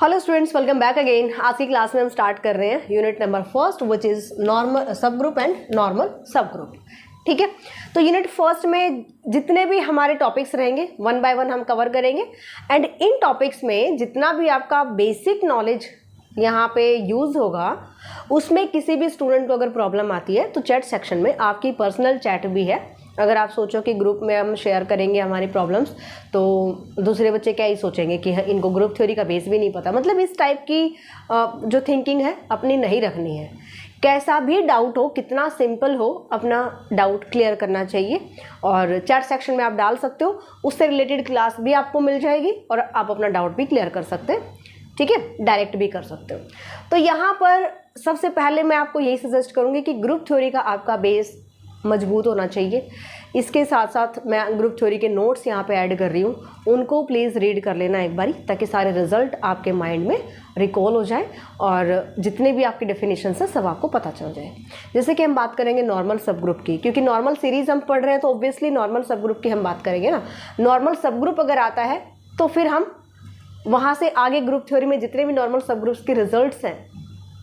Hello students, welcome back again. आज की class में हम स्टार्ट कर रहे हैं unit number first which is normal सब ग्रुप एंड नॉर्मल सब ग्रुप। ठीक है, तो यूनिट फर्स्ट में जितने भी हमारे टॉपिक्स रहेंगे वन बाय वन हम कवर करेंगे एंड इन टॉपिक्स में जितना भी आपका बेसिक नॉलेज यहाँ पे यूज़ होगा उसमें किसी भी स्टूडेंट को अगर प्रॉब्लम आती है तो चैट सेक्शन में आपकी पर्सनल चैट भी है। अगर आप सोचो कि ग्रुप में हम शेयर करेंगे हमारी प्रॉब्लम्स तो दूसरे बच्चे क्या ही सोचेंगे कि इनको ग्रुप थ्योरी का बेस भी नहीं पता। मतलब इस टाइप की जो थिंकिंग है अपनी नहीं रखनी है। कैसा भी डाउट हो, कितना सिंपल हो, अपना डाउट क्लियर करना चाहिए और चैट सेक्शन में आप डाल सकते हो। उससे रिलेटेड क्लास भी आपको मिल जाएगी और आप अपना डाउट भी क्लियर कर सकते हैं। ठीक है, डायरेक्ट भी कर सकते हो। तो यहाँ पर सबसे पहले मैं आपको यही सजेस्ट करूँगी कि ग्रुप थ्योरी का आपका बेस मजबूत होना चाहिए। इसके साथ साथ मैं ग्रुप थ्योरी के नोट्स यहाँ पे ऐड कर रही हूँ, उनको प्लीज़ रीड कर लेना एक बारी ताकि सारे रिजल्ट आपके माइंड में रिकॉल हो जाए और जितने भी आपकी डेफिनेशन है सब आपको पता चल जाए। जैसे कि हम बात करेंगे नॉर्मल सब ग्रुप की, क्योंकि नॉर्मल सीरीज़ हम पढ़ रहे हैं तो ऑब्वियसली नॉर्मल सब ग्रुप की हम बात करेंगे ना। नॉर्मल सब ग्रुप अगर आता है तो फिर हम वहाँ से आगे ग्रुप थ्योरी में जितने भी नॉर्मल सब ग्रुप्स के रिजल्ट्स हैं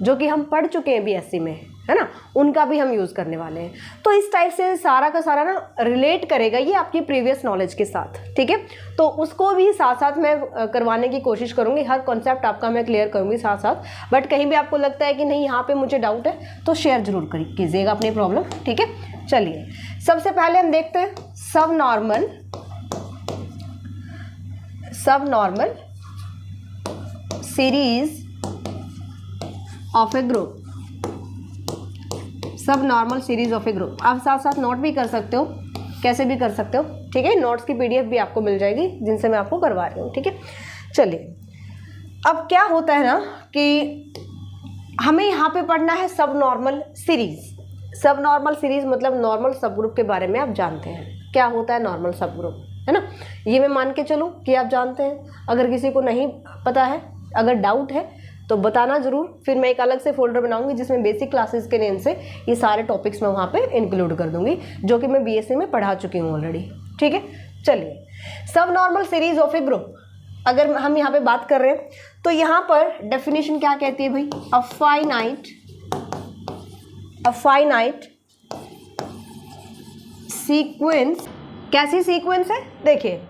जो कि हम पढ़ चुके हैं बीएससी में, है ना, उनका भी हम यूज़ करने वाले हैं। तो इस टाइप से सारा का सारा ना रिलेट करेगा ये आपकी प्रीवियस नॉलेज के साथ। ठीक है, तो उसको भी साथ साथ मैं करवाने की कोशिश करूँगी। हर कॉन्सेप्ट आपका मैं क्लियर करूँगी साथ साथ। बट कहीं भी आपको लगता है कि नहीं यहाँ पे मुझे डाउट है तो शेयर जरूर कीजिएगा अपनी प्रॉब्लम। ठीक है, चलिए सबसे पहले हम देखते हैं sub normal series of a group. Sub normal series of a group आप साथ साथ नोट भी कर सकते हो, कैसे भी कर सकते हो। ठीक है, नोट्स की पीडीएफ भी आपको मिल जाएगी जिनसे मैं आपको करवा रही हूँ। ठीक है, चलिए अब क्या होता है ना कि हमें यहाँ पे पढ़ना है सब नॉर्मल सीरीज। सब नॉर्मल सीरीज मतलब नॉर्मल सब ग्रुप के बारे में आप जानते हैं क्या होता है नॉर्मल सब ग्रुप, है ना। ये मैं मान के चलूँ कि आप जानते हैं। अगर किसी को नहीं पता है, अगर डाउट है तो बताना ज़रूर। फिर मैं एक अलग से फोल्डर बनाऊंगी जिसमें बेसिक क्लासेस के नेम से ये सारे टॉपिक्स मैं वहाँ पे इंक्लूड कर दूंगी जो कि मैं बीएससी में पढ़ा चुकी हूँ ऑलरेडी। ठीक है, चलिए सब normal series of a group अगर हम यहाँ पे बात कर रहे हैं तो यहाँ पर डेफिनेशन क्या कहती है भाई, अ फाइनाइट सीक्वेंस। कैसी सीक्वेंस है, देखिए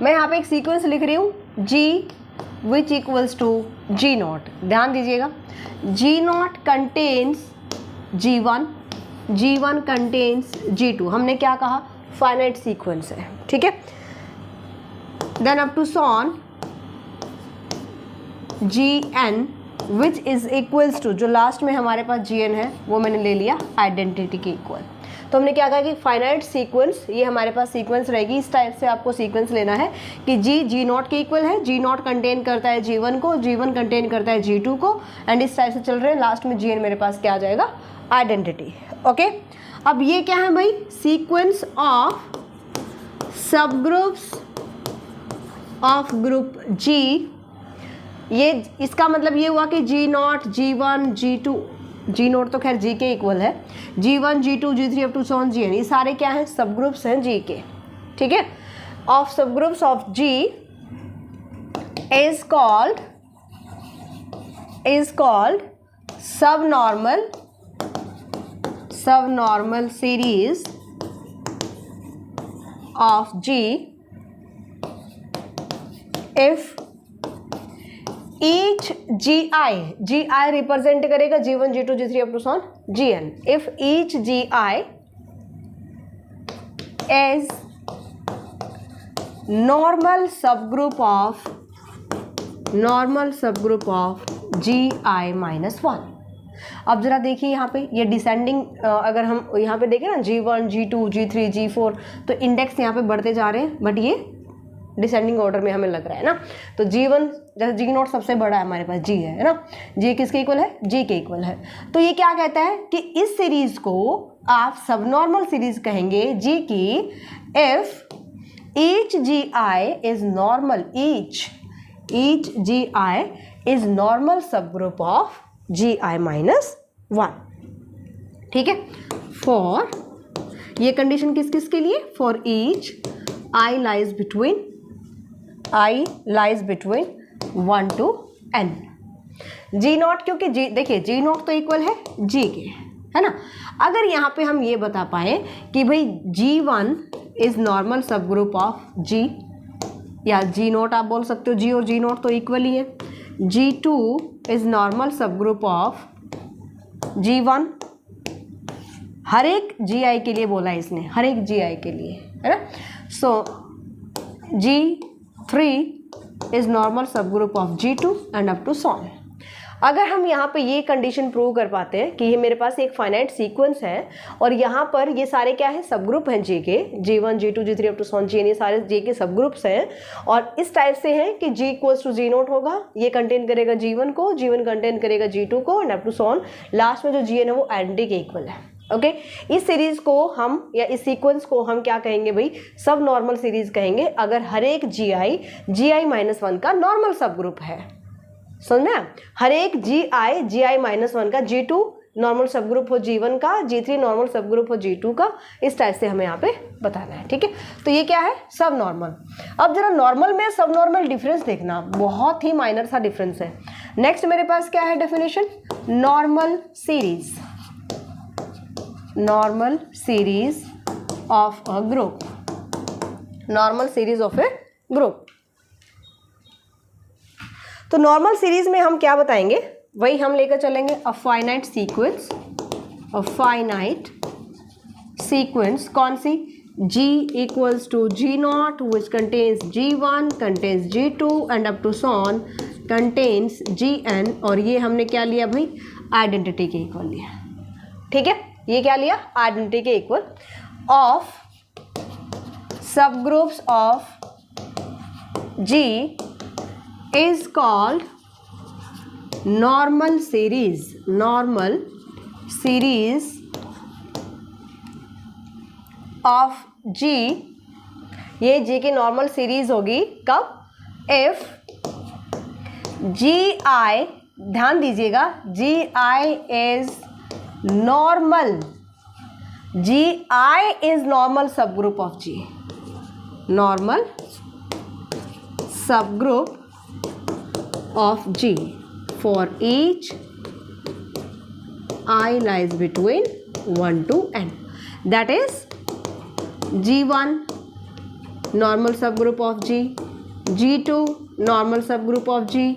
मैं यहाँ पे एक सीक्वेंस लिख रही हूँ G which equals to G naught. ध्यान दीजिएगा, जी not contains G1, G1 contains G2। हमने क्या कहा, फाइनाइट सीक्वेंस है। ठीक है, then up to so on Gn which is equals to, जो लास्ट में हमारे पास Gn है वो मैंने ले लिया आइडेंटिटी के इक्वल। तो हमने क्या कहा कि फाइनाइट सीक्वेंस, ये हमारे पास सीक्वेंस रहेगी। इस टाइप से आपको सीक्वेंस लेना है कि जी नॉट के इक्वल है, जी नॉट कंटेन करता है G1 को, G1 कंटेन करता है G2 को एंड इस टाइप से चल रहे हैं। लास्ट में Gn मेरे पास क्या आ जाएगा, आइडेंटिटी। ओके, अब ये क्या है भाई, sequence of sub groups of group G। ये इसका मतलब ये हुआ कि G not, G1, G2, G note तो खैर G के इक्वल है, G1, G2, G3 up to so on Gn, ये सारे क्या हैं, सब ग्रुप्स हैं G के। ठीक है, of sub groups of G is called sub normal series of G if each gi represent करेगा G1, G2, G3 up to so on Gn। If each gi is normal subgroup of gi minus 1। अब जरा देखिए यहाँ पे ये descending, अगर हम यहाँ पे देखें ना G1, G2, G3, G4 तो इंडेक्स यहाँ पे बढ़ते जा रहे हैं बट ये डिसेंडिंग ऑर्डर में हमें लग रहा है ना। तो G1 जैसे G नोट सबसे बड़ा है हमारे पास G है ना, G किसके इक्वल है, G के इक्वल है। तो ये क्या कहता है कि इस सीरीज को आप सब नॉर्मल सीरीज कहेंगे G की if each gi is normal, each gi is normal subgroup of gi minus 1। ठीक है, फॉर, ये कंडीशन किस किस के लिए, for each I lies between 1 to n. G naught क्योंकि जी देखिए जी नॉट तो इक्वल है जी के, है ना। अगर यहाँ पे हम ये बता पाए कि भाई G1 इज नॉर्मल सब ग्रुप ऑफ G, या जी नॉट आप बोल सकते हो, जी और जी नॉट तो इक्वल ही है। G2 इज नॉर्मल सब ग्रुप ऑफ G1, हर एक GI के लिए बोला है इसने, हर एक GI के लिए, है ना। सो G3 इज नॉर्मल सब group of G2 and up to so on. अगर हम यहाँ पे ये कंडीशन प्रूव कर पाते हैं कि ये मेरे पास एक फाइनाइट सीक्वेंस है और यहाँ पर ये सारे क्या है, सब ग्रुप हैं जी के, G1 G2 G3 up to so on Gn, ये सारे जी के सब ग्रुप्स हैं और इस टाइप से हैं कि G equals to G naught होगा, ये कंटेन करेगा G1 को, G1 कंटेन करेगा G2 को and up to so on, last में जो Gn है वो आइडेंटिटी के इक्वल है। ओके इस सीरीज को हम या इस सीक्वेंस को हम क्या कहेंगे भाई, सब नॉर्मल सीरीज कहेंगे अगर हर एक Gi-1 का नॉर्मल सब ग्रुप है। समझ में, हर एक Gi-1 का G2 नॉर्मल सब ग्रुप हो G1 का, G3 नॉर्मल सब ग्रुप हो G2 का, इस टाइप से हमें यहाँ पे बताना है। ठीक है, तो ये क्या है, सब नॉर्मल। अब जरा नॉर्मल में सब नॉर्मल डिफरेंस देखना, बहुत ही माइनर सा डिफरेंस है। नेक्स्ट मेरे पास क्या है definition, normal series, normal series of a group, normal series of a group. तो नॉर्मल सीरीज में हम क्या बताएंगे, वही हम लेकर चलेंगे a finite sequence, a finite sequence कौन सी, G equals to G naught which contains G1 contains G2 and up to so on contains Gn, और ये हमने क्या लिया भाई, आइडेंटिटी के इक्वल लिया। ठीक है, ये क्या लिया, आइडेंटिटी के equal of sub groups of G is called normal series, normal series of G, ये G की नॉर्मल सीरीज होगी कब, if Gi, ध्यान दीजिएगा, Gi is normal, Gi is normal subgroup of G, normal subgroup of G for each I lies between 1 to n, that is G1 normal subgroup of G, G2 normal subgroup of G,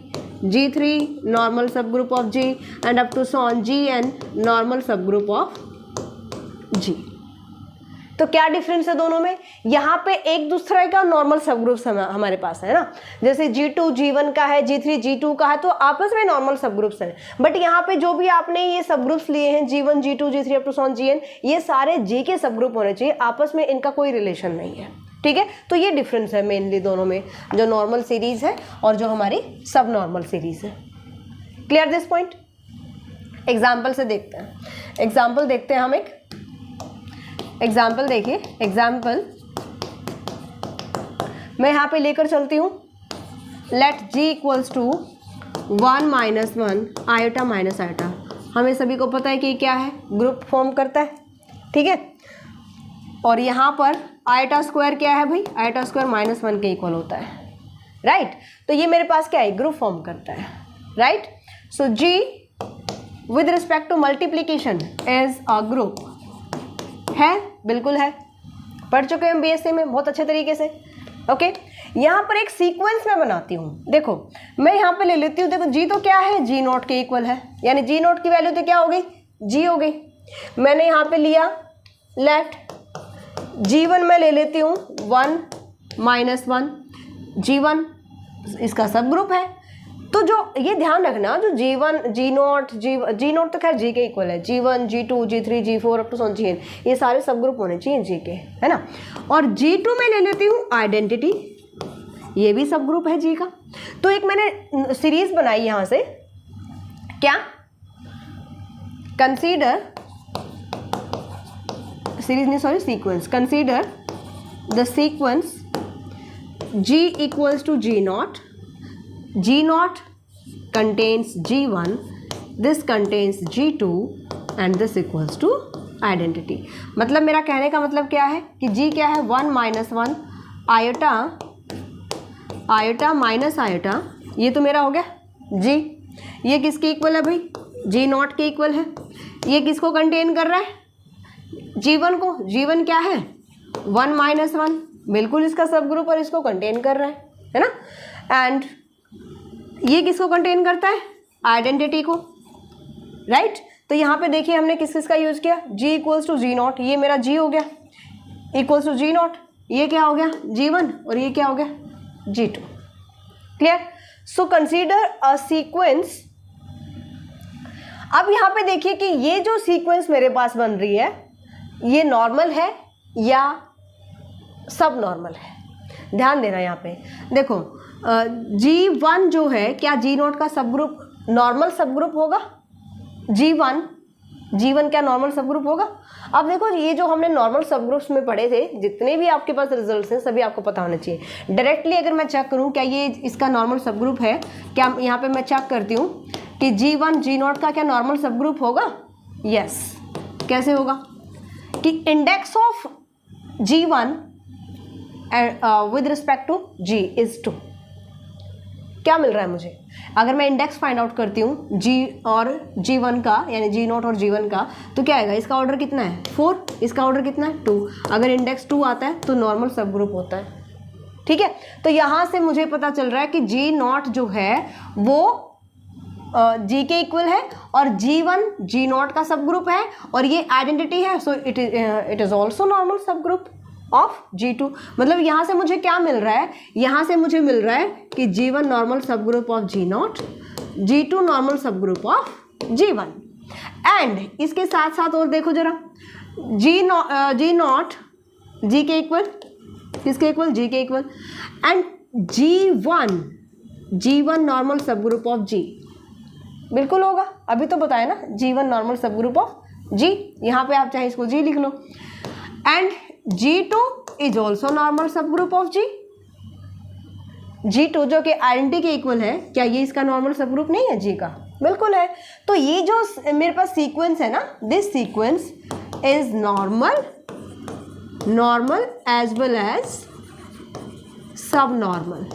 G3 normal subgroup of G and up to so on Gn normal subgroup of G। तो क्या difference है दोनों में, यहाँ पे एक दूसरे का नॉर्मल सब ग्रुप्स हमारे पास है ना, जैसे G2 G1 का है, G3 G2 का है, तो आपस में नॉर्मल सब ग्रुप्स हैं। बट यहाँ पे जो भी आपने ये सब ग्रुप्स लिए हैं G1 G2 G3 up to so on Gn, ये सारे G के सब ग्रुप होने चाहिए, आपस में इनका कोई रिलेशन नहीं है। ठीक है, तो ये डिफरेंस है मेनली दोनों में, जो नॉर्मल सीरीज है और जो हमारी सब नॉर्मल सीरीज है। क्लियर दिस पॉइंट, एग्जाम्पल से देखते हैं, एग्जाम्पल देखते हैं हम एक एग्जाम्पल। देखिए एग्जाम्पल मैं यहाँ पे लेकर चलती हूँ, let G equals to 1 minus 1 iota minus iota, हमें सभी को पता है कि क्या है, ग्रुप फॉर्म करता है। ठीक है, और यहाँ पर आयोटा स्क्वायर क्या है भाई, आयोटा स्क्वायर -1 के इक्वल होता है, राइट। तो ये मेरे पास क्या है, ग्रुप फॉर्म करता है, right. So G with respect to multiplication is a group, है, बिल्कुल है, पढ़ चुके हैं BSc में बहुत अच्छे तरीके से। ओके, यहाँ पर एक सीक्वेंस मैं बनाती हूँ, देखो मैं यहाँ पे ले लेती हूँ, देखो G तो क्या है, G नॉट के इक्वल है, यानी G नॉट की वैल्यू तो क्या हो गई, G हो गई। मैंने यहाँ पे लिया लेट G1 में ले लेती हूँ 1 माइनस 1, G1 इसका सब ग्रुप है। तो जो ये ध्यान रखना, जो G1 G नॉट तो खैर G के इक्वल है, G1 G2 G3 G4 up to so on Gn, ये सारे सब ग्रुप होने चाहिए G के, है ना। और G2 में ले लेती हूँ आइडेंटिटी, ये भी सब ग्रुप है G का। तो एक मैंने सीरीज बनाई यहाँ से, क्या, कंसीडर सीरीज नहीं sorry sequence, consider the sequence G equals to G naught, G naught contains G1, this contains G2 and this equals to identity। मतलब मेरा कहने का मतलब क्या है कि G क्या है, 1 minus 1 iota iota minus iota, ये तो मेरा हो गया जी। ये किसके इक्वल है भाई? जी नॉट के इक्वल है। ये किसको कंटेन कर रहा है? G1 को। G1 क्या है? 1 - 1, बिल्कुल इसका सब ग्रुप और इसको कंटेन कर रहा है ना। एंड ये किसको कंटेन करता है? आइडेंटिटी को, राइट। तो यहाँ पे देखिए हमने किस किस का यूज किया? G = G0, ये मेरा G हो गया, इक्वल्स टू G0, ये क्या हो गया? G1, और ये क्या हो गया? G2। Clear? So consider a sequence. अब यहाँ पे देखिए कि ये जो सीक्वेंस मेरे पास बन रही है ये नॉर्मल है या सब नॉर्मल है? ध्यान देना यहाँ पे। देखो G1 जो है, क्या G0 का सब ग्रुप नॉर्मल सब ग्रुप होगा? G1 क्या नॉर्मल सब ग्रुप होगा? अब देखो ये जो हमने नॉर्मल सब ग्रुप्स में पढ़े थे, जितने भी आपके पास रिजल्ट्स हैं सभी आपको पता होना चाहिए। डायरेक्टली अगर मैं चेक करूं क्या ये इसका नॉर्मल सब ग्रुप है, क्या यहाँ पे मैं चेक करती हूँ कि G1 G0 का क्या नॉर्मल सब ग्रुप होगा? यस। कैसे होगा? कि index of G1 with respect to G is 2। क्या मिल रहा है मुझे? अगर मैं इंडेक्स फाइंड आउट करती हूँ G और G1 का, यानी G0 और G1 का, तो क्या आएगा? इसका ऑर्डर कितना है? 4, इसका ऑर्डर कितना है? 2। अगर इंडेक्स 2 आता है तो नॉर्मल सब ग्रुप होता है। ठीक है, तो यहाँ से मुझे पता चल रहा है कि G0 जो है वो G के इक्वल है और G1 G0 का सब ग्रुप है और ये आइडेंटिटी है, so it is also normal सब ग्रुप ऑफ G2। मतलब यहाँ से मुझे क्या मिल रहा है? यहाँ से मुझे मिल रहा है कि G1 नॉर्मल सब group of G0, G2 normal सब ग्रुप ऑफ G1। एंड इसके साथ साथ और देखो जरा, G0 G के इक्वल, किसके इक्वल? G के इक्वल। एंड G1 नॉर्मल सब ग्रुप ऑफ G, बिल्कुल होगा, अभी तो बताया ना, G1 नॉर्मल सब ग्रुप ऑफ G। यहाँ पे आप चाहे इसको G लिख लो। And G2 is also normal सब ग्रुप ऑफ G। G2 जो कि आइडेंटिटी के इक्वल है, क्या ये इसका नॉर्मल सब ग्रुप नहीं है G का? बिल्कुल है। तो ये जो मेरे पास सीक्वेंस है ना, this sequence is normal as well as subnormal.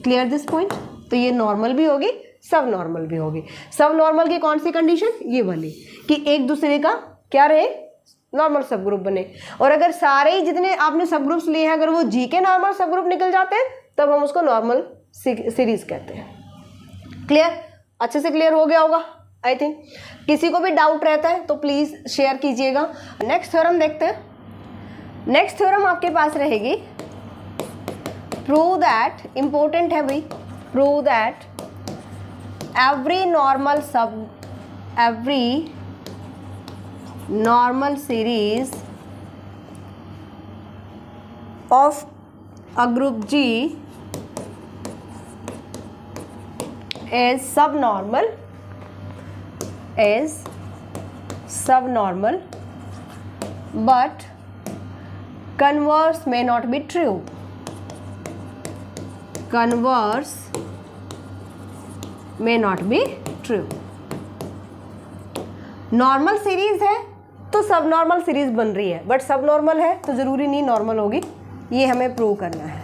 Clear this point? तो ये नॉर्मल भी होगी, सब नॉर्मल भी होगी। सब नॉर्मल की कौन सी कंडीशन? ये वाली, कि एक दूसरे का क्या रहे? नॉर्मल सब ग्रुप बने। और अगर सारे ही जितने आपने सब ग्रुप्स लिए हैं अगर वो G के नॉर्मल सब ग्रुप निकल जाते हैं तब हम उसको नॉर्मल सीरीज कहते हैं। क्लियर? अच्छे से क्लियर हो गया होगा आई थिंक। किसी को भी डाउट रहता है तो प्लीज शेयर कीजिएगा। नेक्स्ट थ्योरम देखते हैं। नेक्स्ट थ्योरम आपके पास रहेगी प्रूव दैट, इंपॉर्टेंट है भाई, prove that every normal series of a group G is subnormal but converse may not be true. Converse may not be true. Normal series है तो सब normal series बन रही है, बट सब नॉर्मल है तो ज़रूरी नहीं नॉर्मल होगी, ये हमें प्रूव करना है।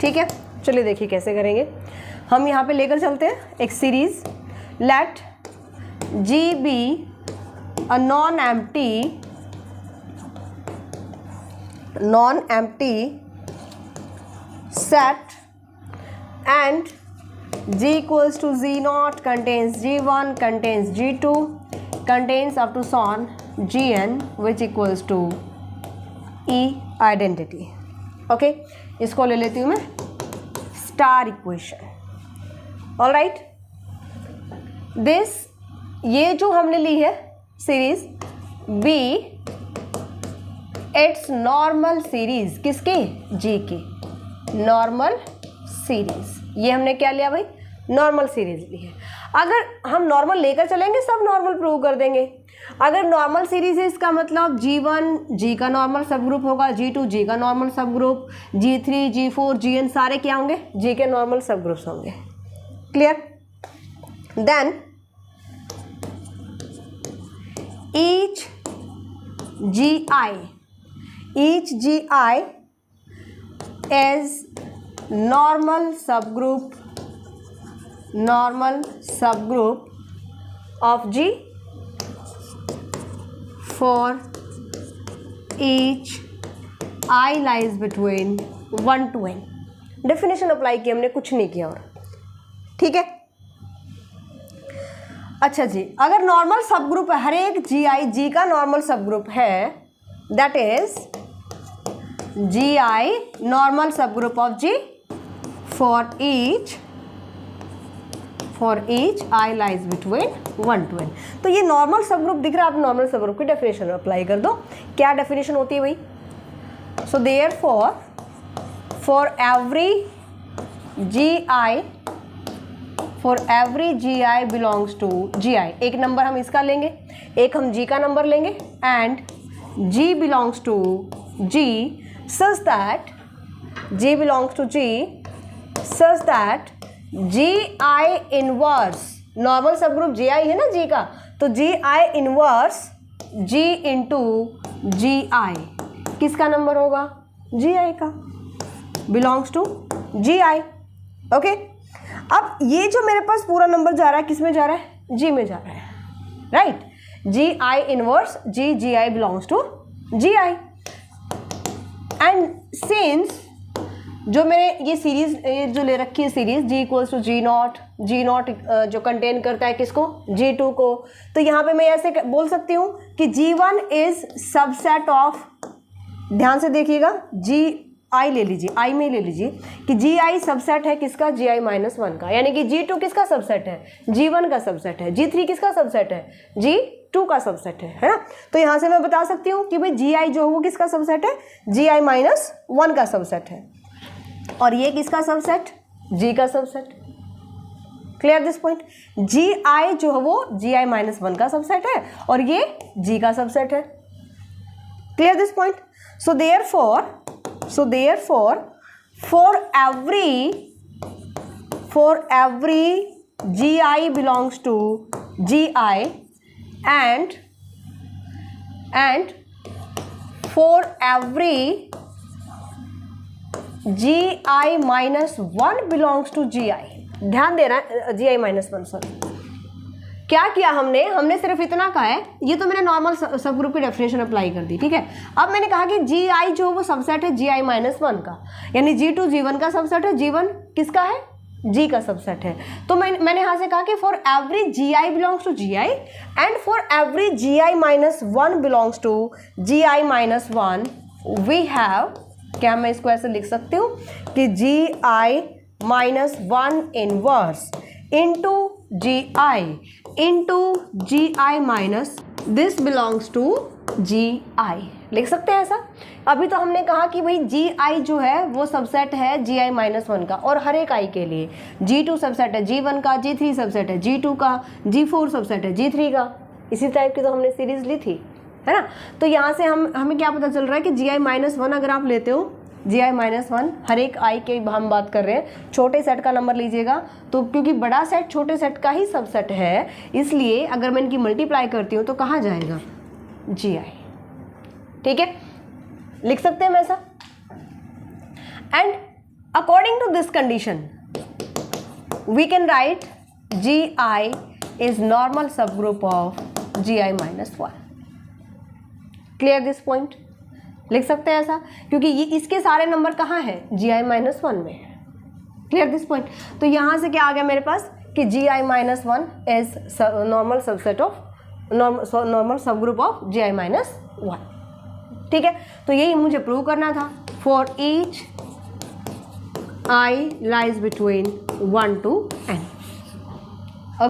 ठीक है, चलिए देखिए कैसे करेंगे। हम यहाँ पे लेकर चलते हैं एक series, let G be a non empty set and G equals to Z0 contains G1 contains G2 contains up to so on Gn which equals to E identity. Okay, इसको ले लेती हूँ मैं स्टार इक्वेशन। ऑलराइट, दिस ये जो हमने ली है series B, it's normal series किसकी? G की नॉर्मल सीरीज। ये हमने क्या लिया भाई? नॉर्मल सीरीज ली है। अगर हम नॉर्मल लेकर चलेंगे सब नॉर्मल प्रूव कर देंगे। अगर नॉर्मल सीरीज है इसका मतलब G1 G का नॉर्मल सब ग्रुप होगा, G2 G का नॉर्मल सब ग्रुप, G3 G4 Gn सारे क्या होंगे? G के नॉर्मल सब ग्रुप्स होंगे। Clear? Then each Gi is normal subgroup of G for each I lies between 1 to n। Definition apply की हमने, कुछ नहीं किया और, ठीक है। अच्छा जी, अगर नॉर्मल सब ग्रुप है, हर एक जी का नॉर्मल सब ग्रुप है, दैट इज GI नॉर्मल सब group of G for each I lies between 1 to n। तो ये नॉर्मल सब ग्रुप दिख रहा है, आप नॉर्मल सब ग्रुप की डेफिनेशन अप्लाई कर दो। क्या डेफिनेशन होती है भाई? So therefore for every GI belongs to GI, एक नंबर हम इसका लेंगे, एक हम G का नंबर लेंगे, and G belongs to G such that GI inverse, normal सब ग्रुप GI है ना G का, तो GI inverse G into GI किसका नंबर होगा? GI का, बिलोंग्स टू GI। ओके, अब ये जो मेरे पास पूरा नंबर जा रहा है, किस में जा रहा है? G में जा रहा है, right. GI inverse GI belongs to GI। And since जो मैंने ये सीरीज जो ले रखी है, series G equals to G0 जो कंटेन करता है किसको? G2 को, तो यहाँ पे मैं ऐसे बोल सकती हूँ कि G1 इज सबसेट ऑफ, ध्यान से देखिएगा, GI ले लीजिए, I में ले लीजिए कि GI सबसेट है किसका? GI माइनस 1 का, यानी कि G2 किसका सबसेट है? G1 का सबसेट है। G3 किसका सबसेट है? G2 का सबसेट है ना। तो यहाँ से मैं बता सकती हूँ कि भाई GI जो है वो किसका सबसेट है? GI माइनस 1 का सबसेट है, और ये किसका सबसेट? G का subset. Clear this point? GI जो है वो GI माइनस 1 का सबसेट है, और ये G का सबसेट है। Clear this point? So therefore for every GI belongs to GI and for every GI minus 1 belongs to GI, ध्यान देना, GI माइनस 1, सॉरी, क्या किया हमने सिर्फ इतना कहा है, ये तो मैंने नॉर्मल सब ग्रुप की डेफिनेशन अप्लाई कर दी, ठीक है। अब मैंने कहा कि GI जो वो सबसेट है GI माइनस 1 का, यानी G2 G1 का सबसेट है, G1 किसका है? G का सबसेट है। तो मैंने यहाँ से कहा कि for every GI belongs to GI and for every GI minus 1 belongs to GI minus 1 we have, क्या मैं इसको ऐसे लिख सकती हूँ कि GI minus 1 inverse into GI minus this belongs to GI, लिख सकते हैं ऐसा। अभी तो हमने कहा कि भाई GI जो है वो सबसेट है GI माइनस 1 का, और हर एक I के लिए G2 सबसेट है G1 का, G3 सबसेट है G2 का, G4 सबसेट है G3 का। इसी टाइप की तो हमने सीरीज ली थी, है ना। तो यहाँ से हमें क्या पता चल रहा है कि GI माइनस 1 अगर आप लेते हो, GI माइनस 1 हर एक I के हम बात कर रहे हैं, छोटे सेट का नंबर लीजिएगा, तो क्योंकि बड़ा सेट छोटे सेट का ही सबसेट है, इसलिए अगर मैं इनकी मल्टीप्लाई करती हूँ तो कहाँ जाएगा? GI, ठीक है, लिख सकते हैं हम ऐसा। And according to this condition we can write GI is normal सब group of GI minus 1। Clear this point? लिख सकते हैं ऐसा, क्योंकि ये इसके सारे नंबर कहाँ हैं? GI माइनस 1 में। Clear this point? तो यहाँ से क्या आ गया मेरे पास कि GI minus 1 is normal subset of normal सब ग्रुप ऑफ GI माइनस 1, ठीक है। तो यही मुझे प्रूव करना था। For each I lies between 1 to n।